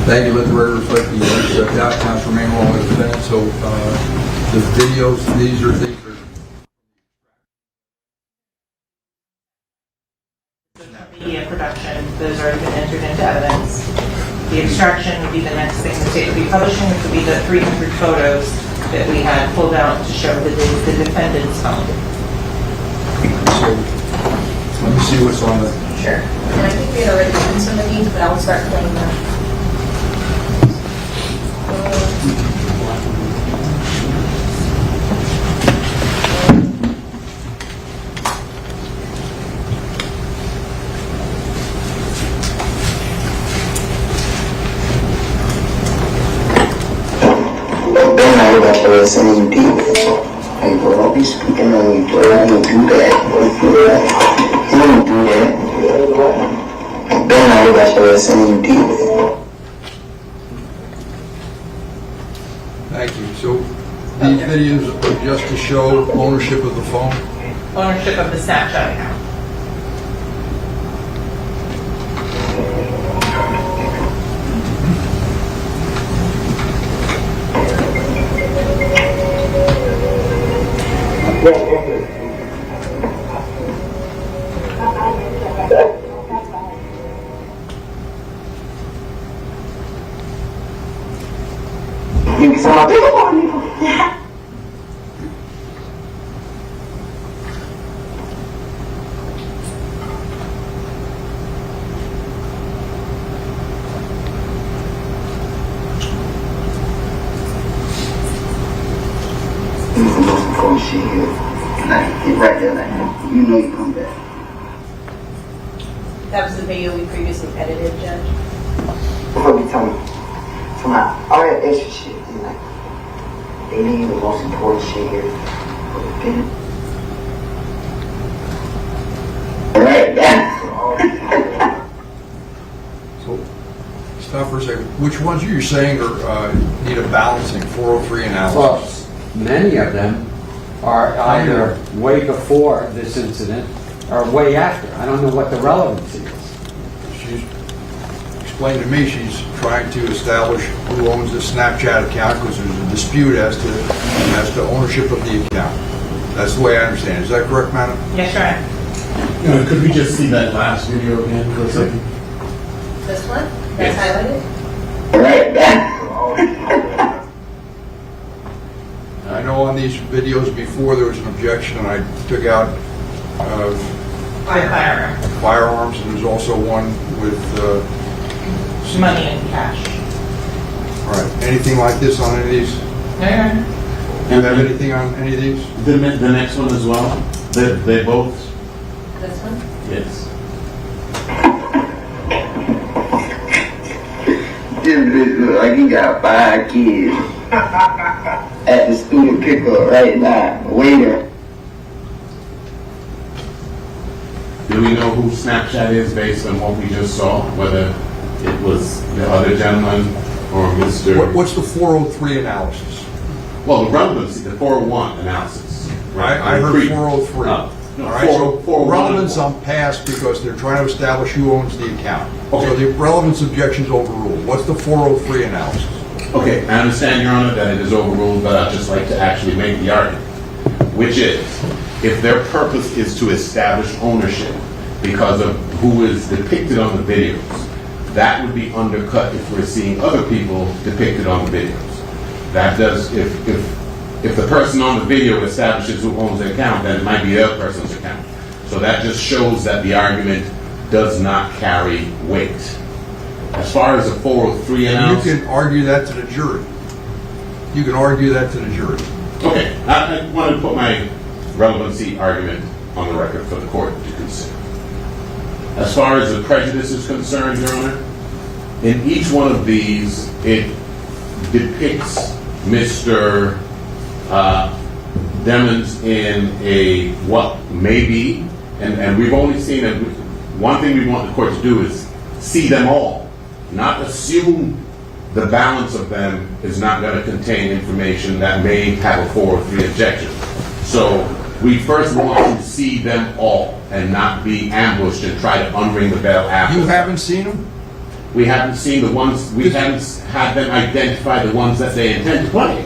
Thank you. Let the record reflect the doubt counts remain along with the defendant. So the videos, these are things. Media production, those already been entered into evidence. The extraction would be the next thing the state would be publishing, which would be the 300 photos that we had pulled out to show the defendant's home. So let me see what's on the. Sure. And I think we had already done some of these, but I'll start playing them. Listening deep, and we'll all be speaking on you, bro. I don't do that. You don't do that. I've been out about you listening deep. Thank you. So these videos are just to show ownership of the phone? Ownership of the Snapchat account. You saw my big one. This is the most important shit here. Like, get right there, like, you know you come back. That was the video we previously edited, Judge. Before we tell me, all that extra shit, and like, they need the most important shit here. Right now. So stop for a second. Which ones are you saying are need a balancing 403 analysis? Well, many of them are either way before this incident or way after. I don't know what the relevancy is. She's explained to me she's trying to establish who owns the Snapchat account because there's a dispute as to ownership of the account. That's the way I understand it. Is that correct, madam? Yes, right. Could we just see that last video again for a second? This one? That's highlighted? Right now. I know on these videos before there was an objection and I took out firearms, and there's also one with Money and cash. all right. Anything like this on any of these? Yeah. Do you have anything on any of these? The next one as well? They both? This one? Yes. This bitch look like he got 5 kids at the student pickup right now, waiter. Do we know who Snapchat is based on what we just saw? Whether it was the other gentleman or Mr. What's the 403 analysis? Well, the relevancy, the 401 analysis. Right, I heard 403. No, All right, so 401. relevance on past because they're trying to establish who owns the account. Okay. So the relevance objection's overruled. What's the 403 analysis? Okay, I understand, Your Honor, that it is overruled, but I'd just like to actually make the argument, which is, if their purpose is to establish ownership because of who is depicted on the videos, that would be undercut if we're seeing other people depicted on the videos. That does, if the person on the video establishes who owns the account, then it might be the other person's account. So that just shows that the argument does not carry weight. As far as the 403 analysis... You can argue that to the jury. You can argue that to the jury. Okay, I want to put my relevancy argument on the record for the court to consider. As far as the prejudice is concerned, Your Honor, in each one of these, it depicts Mr. Demons in a what may be, and we've only seen it. One thing we want the court to do is see them all, not assume the balance of them is not going to contain information that may have a 403 objection. So we first want to see them all and not be ambushed and try to unring the bell after. You haven't seen them? We haven't seen the ones, we haven't had them identify the ones that they intend to play.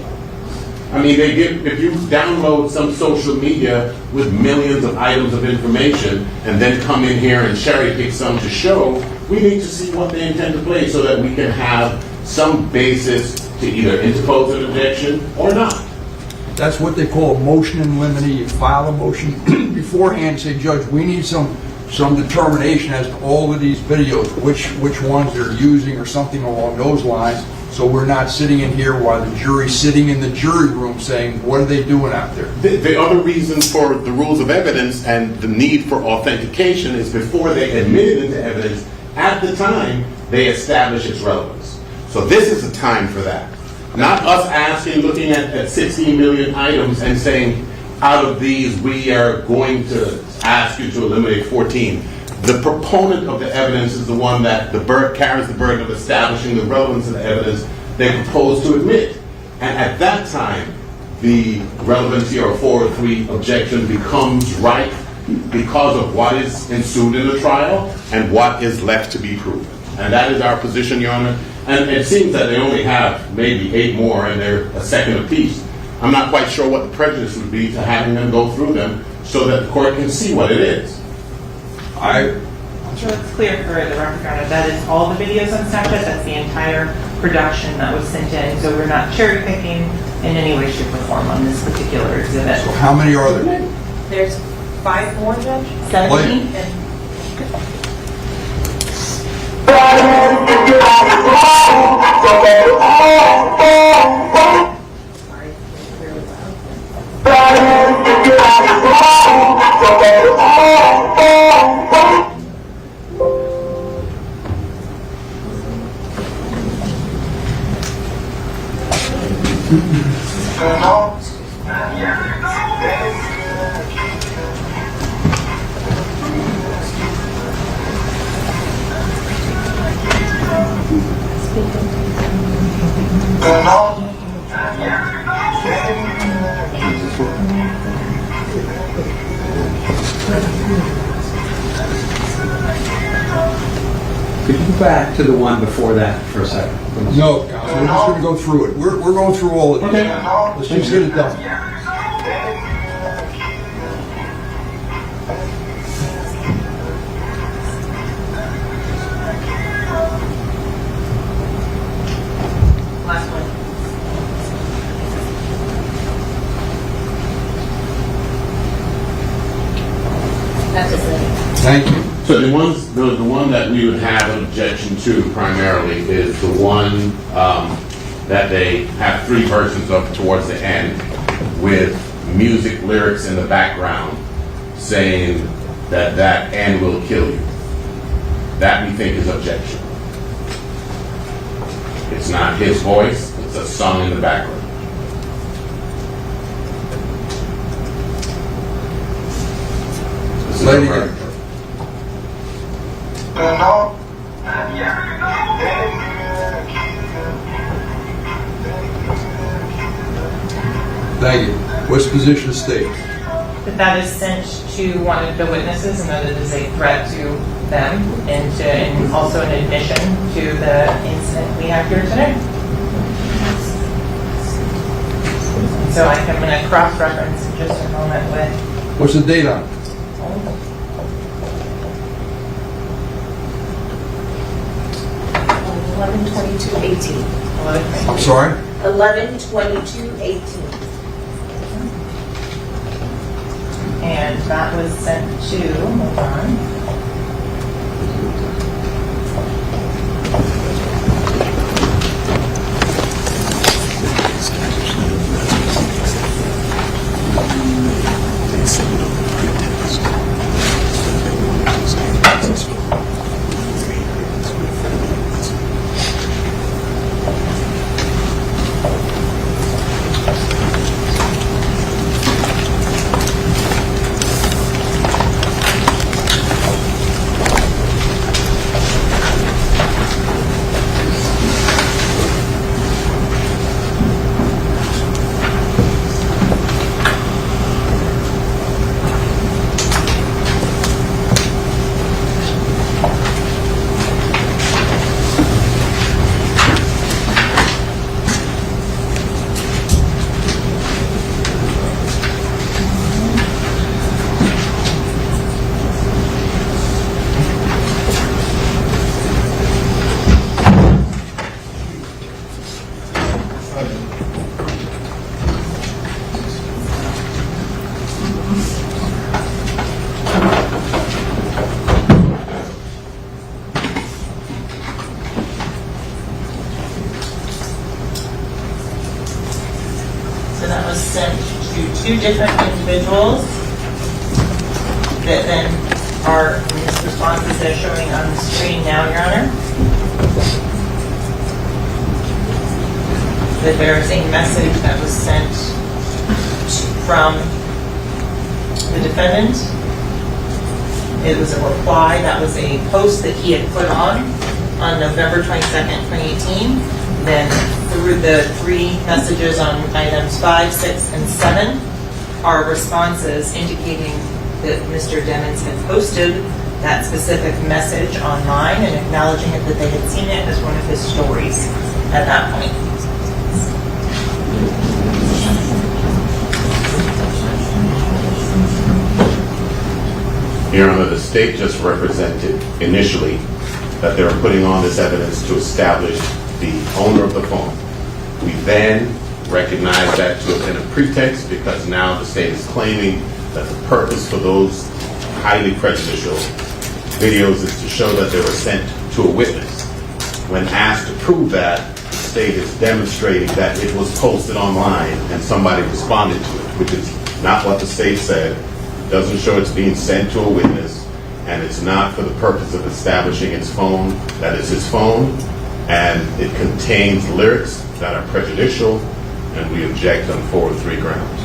I mean, if you download some social media with millions of items of information and then come in here and cherry pick some to show, we need to see what they intend to play so that we can have some basis to either interpose an objection or not. That's what they call a motion in limine. You file a motion beforehand, say, Judge, we need some determination as to all of these videos, which ones they're using or something along those lines, so we're not sitting in here while the jury's sitting in the jury room saying, what are they doing out there? The other reason for the rules of evidence and the need for authentication is before they admit it into evidence, at the time, they establish its relevance. So this is the time for that. Not us asking, looking at 16 million items and saying, out of these, we are going to ask you to eliminate 14. The proponent of the evidence is the one that carries the burden of establishing the relevance of the evidence they propose to admit. And at that time, the relevancy or 403 objection becomes right because of what is ensued in the trial and what is left to be proven. And that is our position, Your Honor. And it seems that they only have maybe 8 more and they're a second apiece. I'm not quite sure what the prejudice would be to having them go through them so that the court can see what it is. So it's clear for the record, Your Honor, that is all the videos on Snapchat. That's the entire production that was sent in. So we're not cherry picking in any way, shape, or form on this particular exhibit. So how many are there? There's 5 more, Judge? 17? Sorry, it's really loud. Could you go back to the one before that for a second, please? No, counsel, we're just going to go through it. We're going through all of these. Okay. Let's just get it done. Last one. That's just it. Thank you. So the one that we would have an objection to primarily is the one that they have 3 versions of towards the end with music lyrics in the background saying that "and will kill you." That we think is objection. It's not his voice, it's a song in the background. This is Lady a version. Thank you. What's the position of state? That is sent to one of the witnesses, and that it is a threat to them, and also an admission to the incident we have here today. So I'm going to cross-reference in just a moment with What's the date on it? 11/22/18. I'm sorry? 11/22/18. And that was sent to, hold on. different individuals that then are in these responses that are showing on the screen now, Your Honor. That there is a message that was sent from the defendant. It was a reply. That was a post that he had put on November 22nd, 2018. Then through the 3 messages on items 5, 6, and 7 are responses indicating that Mr. Demons had posted that specific message online and acknowledging it that they had seen it as one of his stories at that point. Your Honor, the state just represented initially that they were putting on this evidence to establish the owner of the phone. We then recognized that to have been a pretext because now the state is claiming that the purpose for those highly prejudicial videos is to show that they were sent to a witness. When asked to prove that, the state is demonstrating that it was posted online and somebody responded to it, which is not what the state said. It doesn't show it's being sent to a witness, and it's not for the purpose of establishing its phone, that it's his phone, and it contains lyrics that are prejudicial, and we object on 4 or 3 grounds.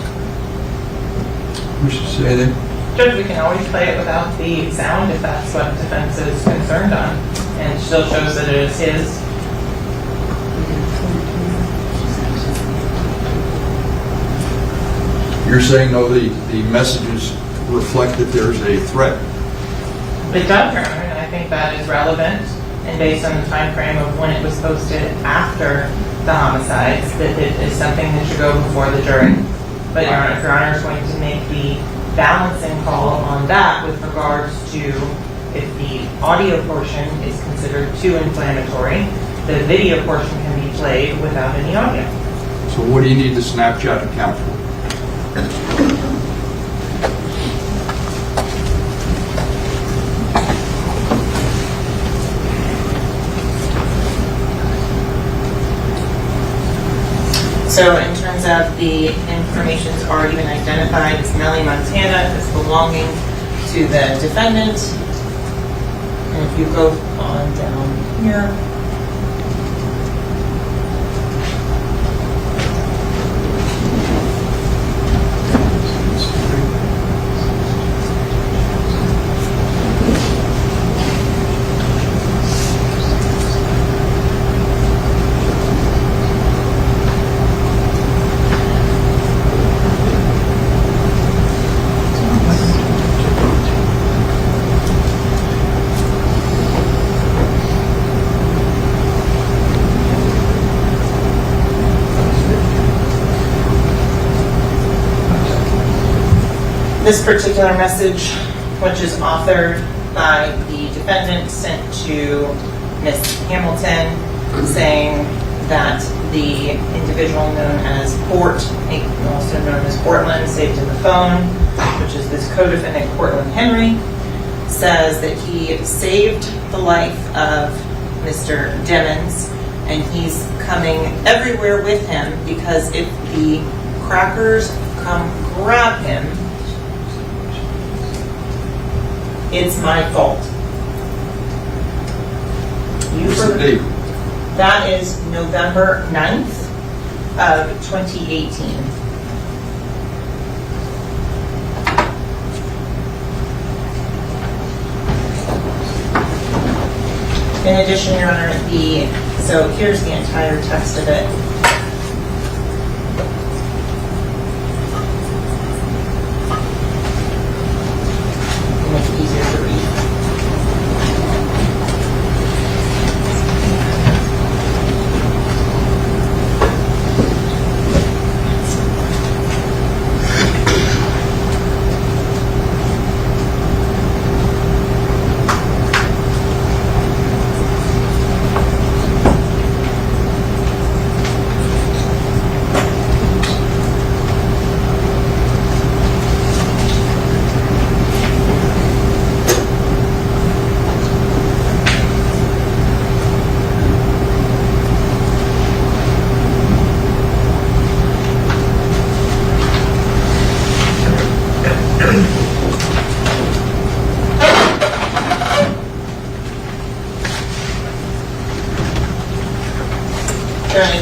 Wish to say that? Judge, we can always play it without the sound if that's what the defense is concerned on, and it still shows that it is his. You're saying, though, the messages reflect that there's a threat? It does, Your Honor, and I think that is relevant, and based on the time frame of when it was posted after the homicides, that it is something that should go before the jury. But Your Honor, if Your Honor is going to make the balancing call on that with regards to if the audio portion is considered too inflammatory, the video portion can be played without any audio. So what do you need the Snapchat account for? So in terms of the information's already been identified as Melly, Montana, as belonging to the defendant. And if you go on down here. This particular message, which is authored by the defendant, sent to Ms. Hamilton, saying that the individual known as also known as Bortlen, saved in the phone, which is this co-defendant Cortlen Henry, says that he saved the life of Mr. Demons, and he's coming everywhere with him because if the crackers come grab him, it's my fault. What's the date? That is November 9th of 2018. In addition, Your Honor, so here's the entire text of it. Make it easier to read.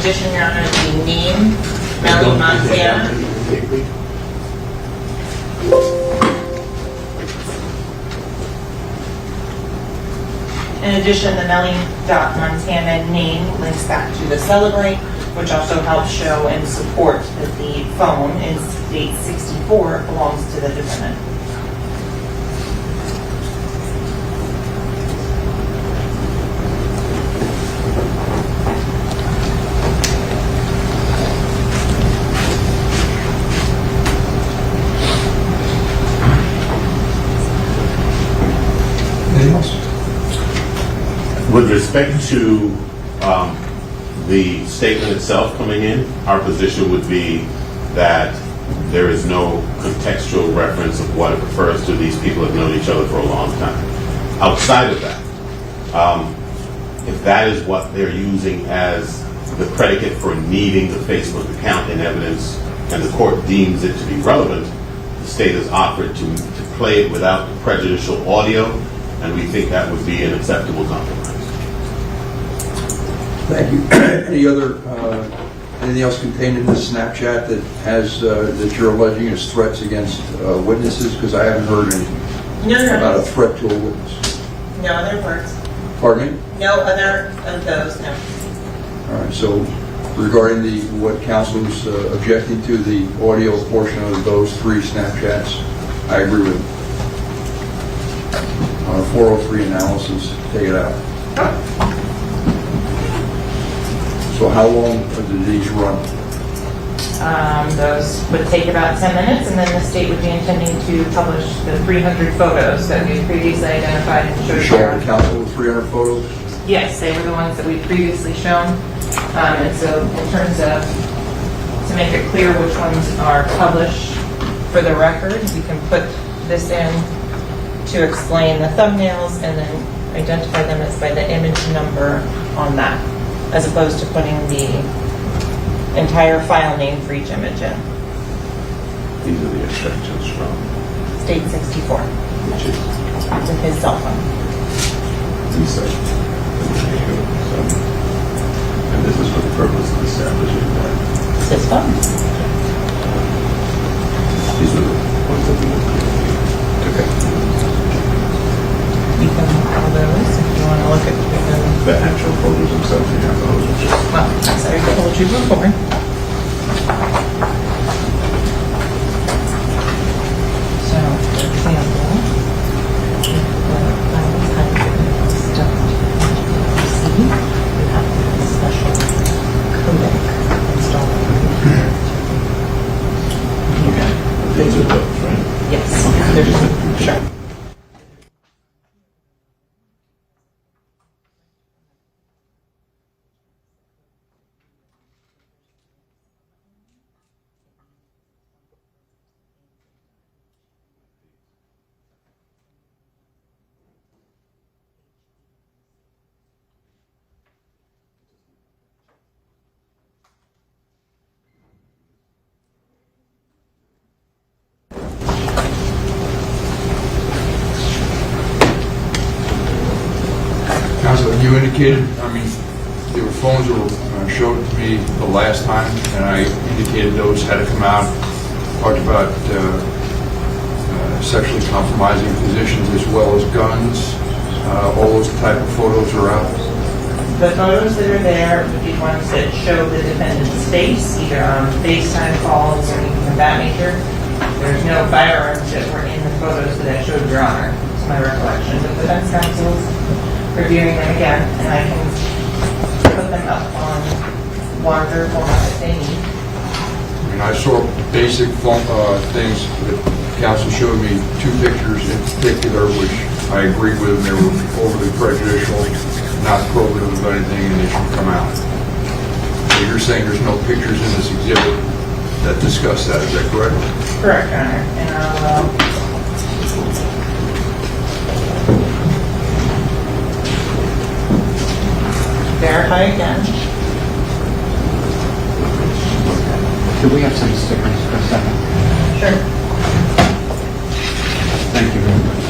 addition, Your Honor, the name, Melly, Montana. In addition, the Melly.Montana name links back to the Celebrate, which also helps show and support that the phone in state 64 belongs to the defendant. Anything else? With respect to the statement itself coming in, our position would be that there is no contextual reference of what it refers to. These people have known each other for a long time. Outside of that, if that is what they're using as the predicate for needing the Facebook account in evidence and the court deems it to be relevant, the state has offered to play it without prejudicial audio, and we think that would be an acceptable compromise. Thank you. Any other, anything else contained in this Snapchat that has, that you're alleging as threats against witnesses? Because I haven't heard anything about a threat to a witness. No other words. Pardon me? No other of those, no. All right, so regarding what counsel's objecting to, the audio portion of those 3 Snapchats, I agree with it. On a 403 analysis, take it out. So how long did these run? Those would take about 10 minutes, and then the state would be intending to publish the 300 photos that we previously identified and showed. Show the council the 300 photos? Yes, they were the ones that we previously shown. And so in terms of, to make it clear which ones are published for the record, we can put this in to explain the thumbnails and then identify them as by the image number on that, as opposed to putting the entire file name for each image in. These are the extractions from State 64. which is To his cell phone. research. And this is for the purpose of establishing that. It's his phone. These are the ones that we will Okay. You can look at all those if you want to look at the actual photos themselves. You have those, which is well, as I told you before. So, for example, if the file is stuffed into PC, you have to have a special codec installed. okay. These are those, right? Yes, there's, sure. Counsel, you indicated, I mean, there were phones that were showed to me the last time, and I indicated those had to come out, talked about sexually compromising positions as well as guns. All those type of photos are out. The photos that are there would be ones that show the defendant's face, either on FaceTime calls or anything of that nature. There's no firearms that were in the photos that I showed Your Honor, to my recollection. But the defense counsel's reviewing them again, and I can put them up on larger format if they need. I mean, I saw basic things that counsel showed me, 2 pictures in particular, which I agreed with, and they were overly prejudicial, not probative of anything, and they should come out. So you're saying there's no pictures in this exhibit that discuss that, is that correct? Correct, Your Honor. And I'll verify again. Do we have some stickers for a second? Sure. Thank you very much.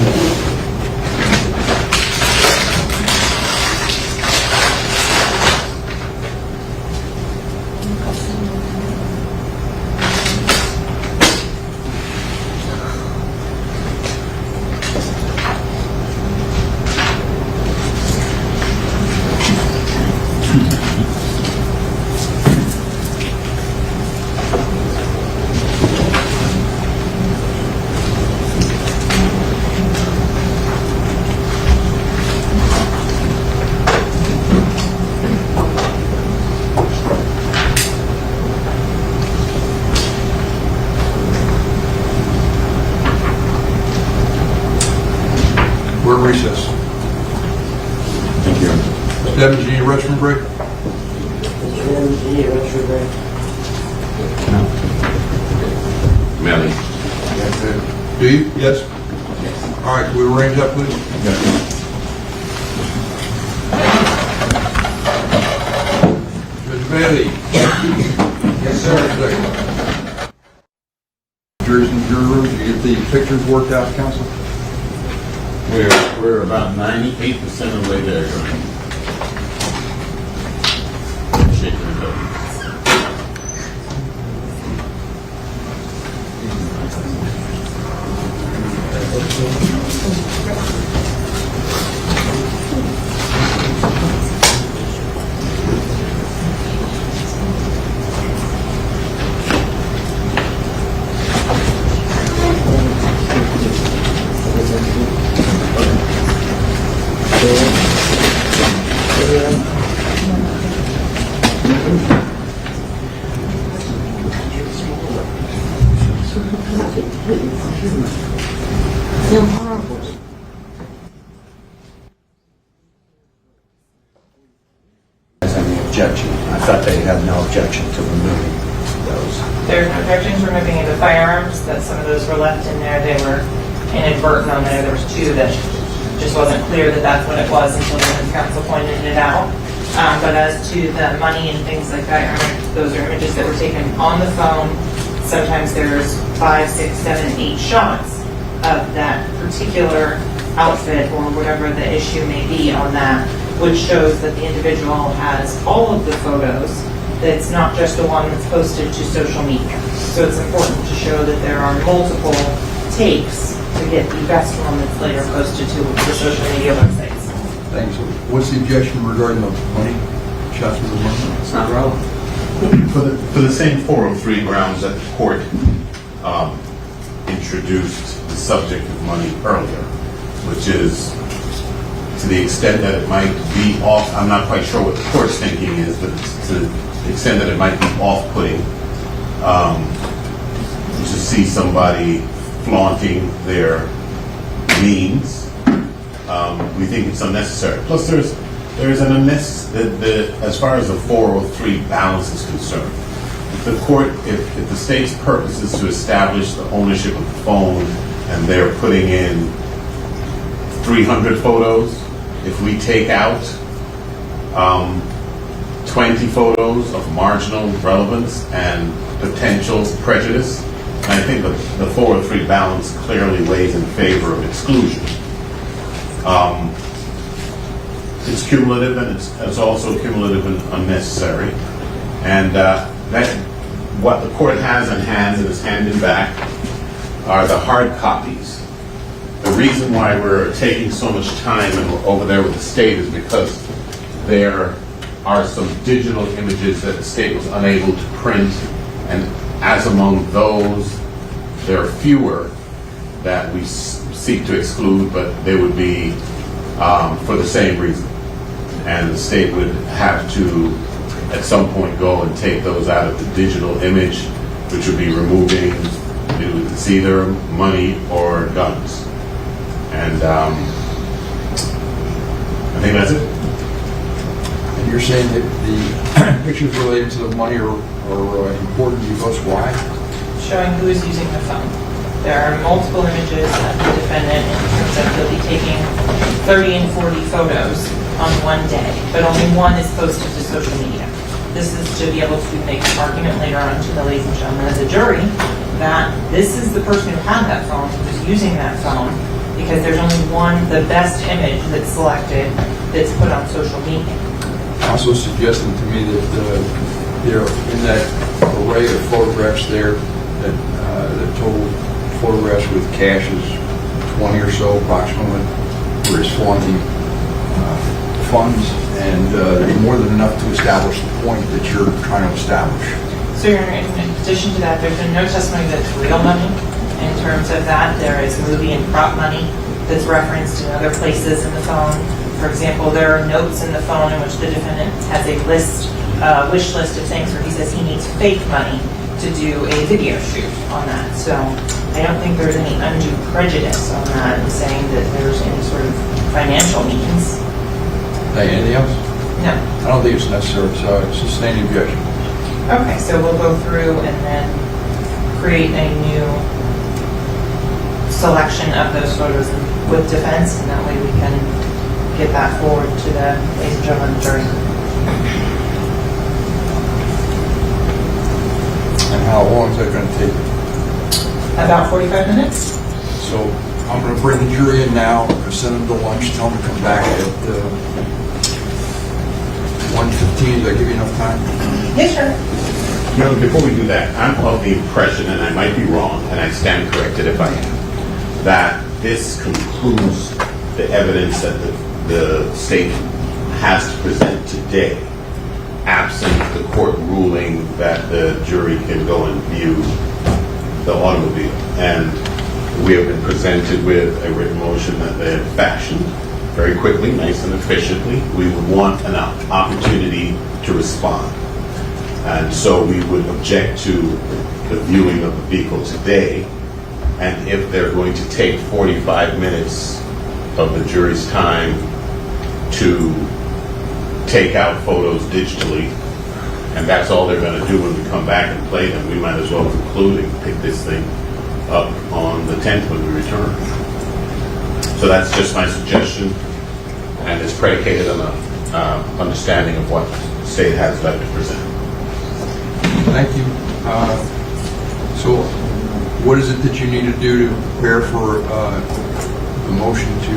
We're recessed. Thank you. Devin, do you need a restroom break? Melly. Do you? Yes? All right, can we arrange that, please? Mr. Bailey? Yes, sir. Jurors and jurors, you get the pictures worked out, counsel? We're about 98% of the way there, Your Honor. Shaking it up. Any objection? I thought they had no objection to removing those. There's no objections to removing the firearms, that some of those were left in there, they were inadvertent on there. There was two that just wasn't clear that that's what it was until the defense counsel pointed it out. But as to the money and things like that, those are images that were taken on the phone. Sometimes there's 5, 6, 7, 8 shots of that particular outfit or whatever the issue may be on that, which shows that the individual has all of the photos, that it's not just the one that's posted to social media. So it's important to show that there are multiple takes to get the best one that's later posted to the social media websites. Thanks. What's the objection regarding the money? Shots of the money? It's not relevant. For the same 403 grounds that the court introduced the subject of money earlier, which is to the extent that it might be off, I'm not quite sure what the court's thinking is, but to the extent that it might be off-putting to see somebody flaunting their means, we think it's unnecessary. Plus, there's an unnecessary, as far as the 403 balance is concerned, if the state's purpose is to establish the ownership of the phone and they're putting in 300 photos, if we take out 20 photos of marginal relevance and potential prejudice, I think the 403 balance clearly weighs in favor of exclusion. It's cumulative, and it's also cumulative and unnecessary. And what the court has on hand and is handing back are the hard copies. The reason why we're taking so much time and we're over there with the state is because there are some digital images that the state was unable to print, and as among those, there are fewer that we seek to exclude, but they would be for the same reason. And the state would have to, at some point, go and take those out of the digital image, which would be removing, it's either money or guns. And I think that's it. And you're saying that the pictures related to the money are important because why? Showing who is using the phone. There are multiple images of the defendant in terms of he'll be taking 30 and 40 photos on one day, but only one is posted to social media. This is to be able to make an argument later on to the ladies and gentlemen as a jury that this is the person who had that phone, who was using that phone, because there's only one, the best image that's selected, that's put on social media. Also suggesting to me that there, in that array of photographs there, that the total photographs with cash is 20 or so approximately, where he's flaunting funds, and there's more than enough to establish the point that you're trying to establish. So in addition to that, there's been no testimony that's real money. In terms of that, there is movie and prop money that's referenced in other places in the phone. For example, there are notes in the phone in which the defendant has a list, wish list of things where he says he needs fake money to do a video shoot on that. So I don't think there's any undue prejudice on that in saying that there's any sort of financial means. Hey, anything else? No. I don't think it's necessary, so I sustain the objection. Okay, so we'll go through and then create a new selection of those photos with defense, and that way we can get that forward to the ladies and gentlemen of the jury. And how long is that going to take? About 45 minutes? So I'm going to bring the jury in now, send them to lunch, tell them to come back at 1:15. Does that give you enough time? Yes, sir. Before we do that, I'm of the impression, and I might be wrong, and I stand corrected if I am, that this concludes the evidence that the state has to present today, absent the court ruling that the jury can go and view the automobile. And we have been presented with a written motion that they have fashioned very quickly, nice and efficiently. We would want an opportunity to respond. And so we would object to the viewing of the vehicle today. And if they're going to take 45 minutes of the jury's time to take out photos digitally, and that's all they're going to do when we come back and play them, we might as well conclude and pick this thing up on the 10th when we return. So that's just my suggestion, and it's predicated on an understanding of what the state has left to present. Thank you. So what is it that you need to do to prepare for the motion to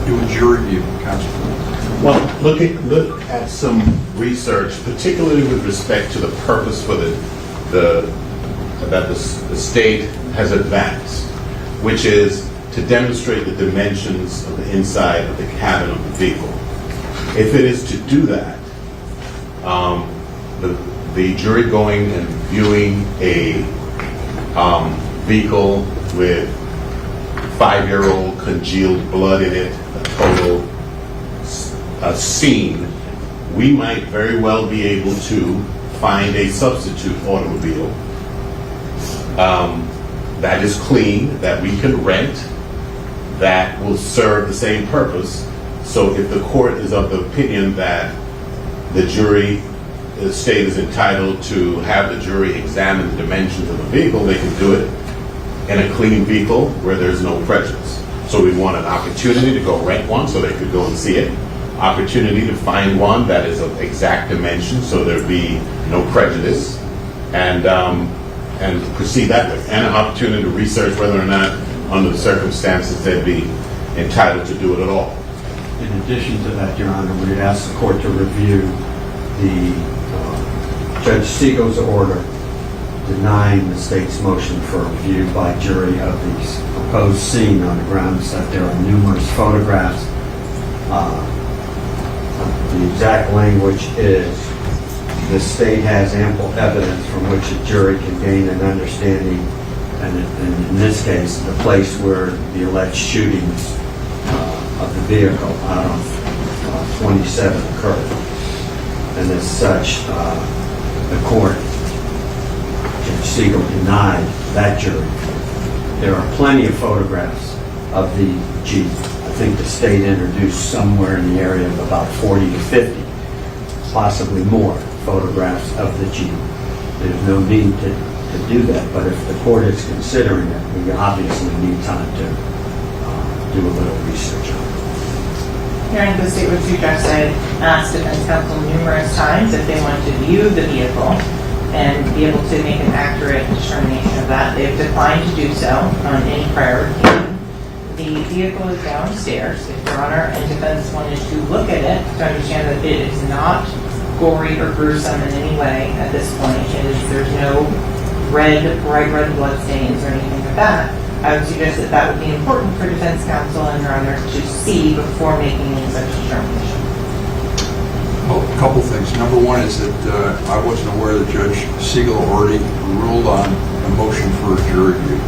do a jury view, Counsel? Well, look at some research, particularly with respect to the purpose for that the state has advanced, which is to demonstrate the dimensions of the inside of the cabin of the vehicle. If it is to do that, the jury going and viewing a vehicle with 5-year-old congealed blood in it, a total scene, we might very well be able to find a substitute automobile that is clean, that we can rent, that will serve the same purpose. So if the court is of the opinion that the state is entitled to have the jury examine the dimensions of the vehicle, they can do it in a clean vehicle where there's no prejudice. So we want an opportunity to go rent one so they could go and see it. Opportunity to find one that is of exact dimension so there'd be no prejudice, and proceed that way. And an opportunity to research whether or not, under the circumstances, they'd be entitled to do it at all. In addition to that, Your Honor, we'd ask the court to review the Judge Siegel's order denying the state's motion for review by jury of the proposed scene on the grounds that there are numerous photographs. The exact language is, the state has ample evidence from which a jury can gain an understanding, and in this case, the place where the alleged shootings of the vehicle out on 27 occurred. And as such, the court, Judge Siegel, denied that jury. There are plenty of photographs of the Jeep. I think the state introduced somewhere in the area of about 40 to 50, possibly more, photographs of the Jeep. There's no need to do that, but if the court is considering it, we obviously need time to do a little research on it. Hearing the state would suggest I asked defense counsel numerous times if they wanted to view the vehicle and be able to make an accurate determination of that. They've declined to do so on any prior occasion. The vehicle is downstairs. If Your Honor and defense wanted to look at it to understand that it is not gory or gruesome in any way at this point, there's no bright red blood stains or anything like that, I would suggest that that would be important for defense counsel and Your Honor to see before making any such determination. Well, a couple things. Number one is that I wasn't aware that Judge Siegel already ruled on a motion for a jury view.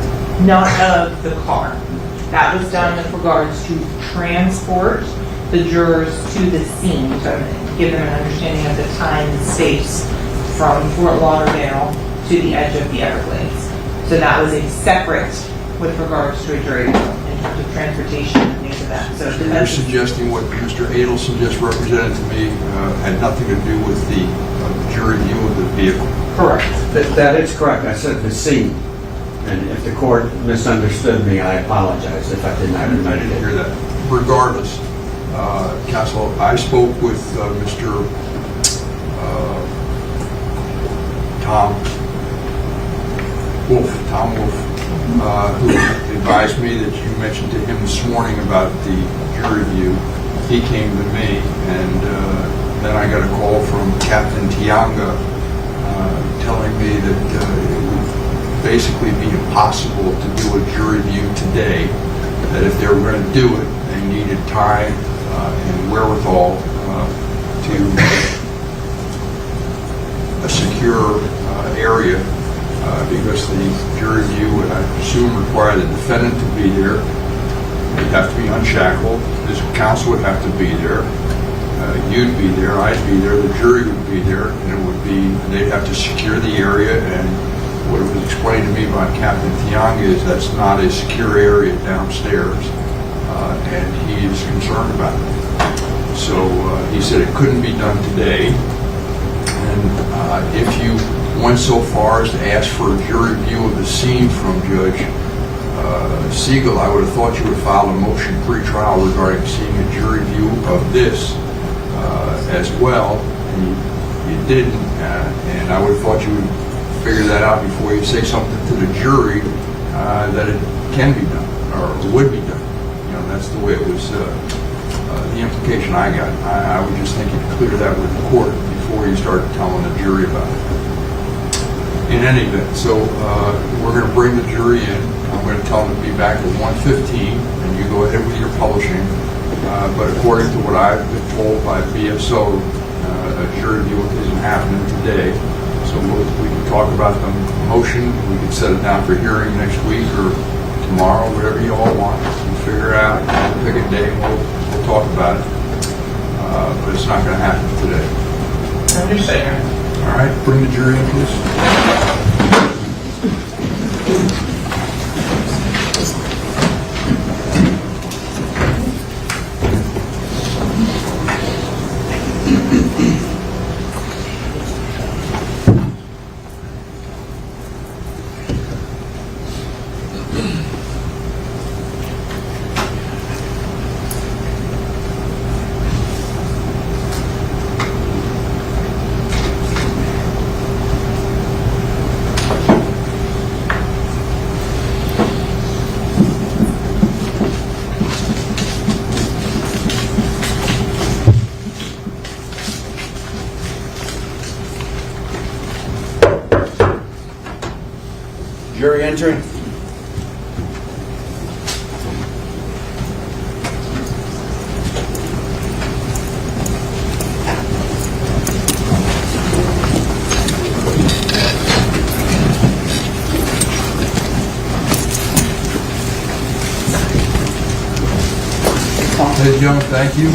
Not of the car. That was done with regards to transport the jurors to the scene, to give them an understanding of the time and space from Fort Lauderdale to the edge of the Everglades. So that was a separate with regards to a jury in terms of transportation and things of that. So you're suggesting what Mr. Adelson just represented to me had nothing to do with the jury view of the vehicle? Correct. That is correct. I said the scene. And if the court misunderstood me, I apologize if I did not. I didn't hear that. Regardless, Counsel, I spoke with Mr. Tom Wolf, who advised me that you mentioned to him this morning about the jury view. He came to me, and then I got a call from Captain Tianga telling me that it would basically be impossible to do a jury view today, that if they were going to do it, they needed time and wherewithal to a secure area, because the jury view would, I presume, require the defendant to be there. They'd have to be unshackled. His counsel would have to be there. You'd be there. I'd be there. The jury would be there, and it would be. They'd have to secure the area. And what was explained to me by Captain Tiang is that's not a secure area downstairs, and he is concerned about it. So he said it couldn't be done today. And if you went so far as to ask for a jury view of the scene from Judge Siegel, I would have thought you would file a motion pre-trial regarding seeing a jury view of this as well. And you didn't, and I would have thought you would figure that out before you say something to the jury that it can be done or would be done. You know, that's the way it was. The implication I got. I would just think you'd clear that with the court before you start telling the jury about it. In any event, so we're going to bring the jury in. I'm going to tell them to be back at 1:15, and you go ahead with your publishing. But according to what I've been told by BSO, a jury view isn't happening today. So we can talk about the motion. We can set it down for hearing next week or tomorrow, whatever you all want. We'll figure it out. We'll pick a day and we'll talk about it. But it's not going to happen today. Understood. All right, bring the jury in, please. Jury entering. Ladies and gentlemen, thank you.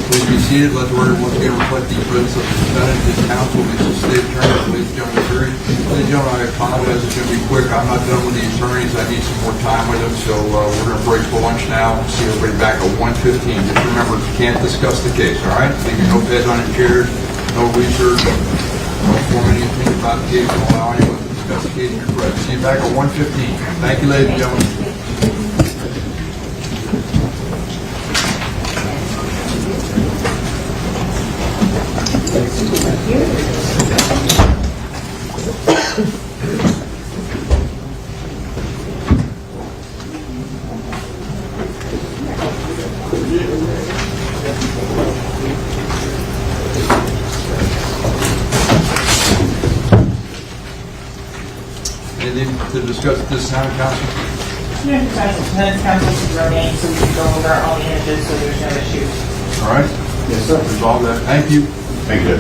Please be seated. Let the record once again reflect the presence of the defendant, his counsel, Mr. State Attorney, ladies and gentlemen, jury. Ladies and gentlemen, I apologize. It's going to be quick. I'm not done with the attorneys. I need some more time with them, so we're going to break for lunch now. See everybody back at 1:15. Just remember, you can't discuss the case, all right? Leave your notepads on your chairs. No research. Don't form anything about the case. Don't allow anyone to discuss the case in your presence. See you back at 1:15. Thank you, ladies and gentlemen. Anything to discuss at this time, Counsel? Defense counsel should remain so we can go over all the images so there's no issues. All right? Yes, sir. Resolve that. Thank you. Thank you.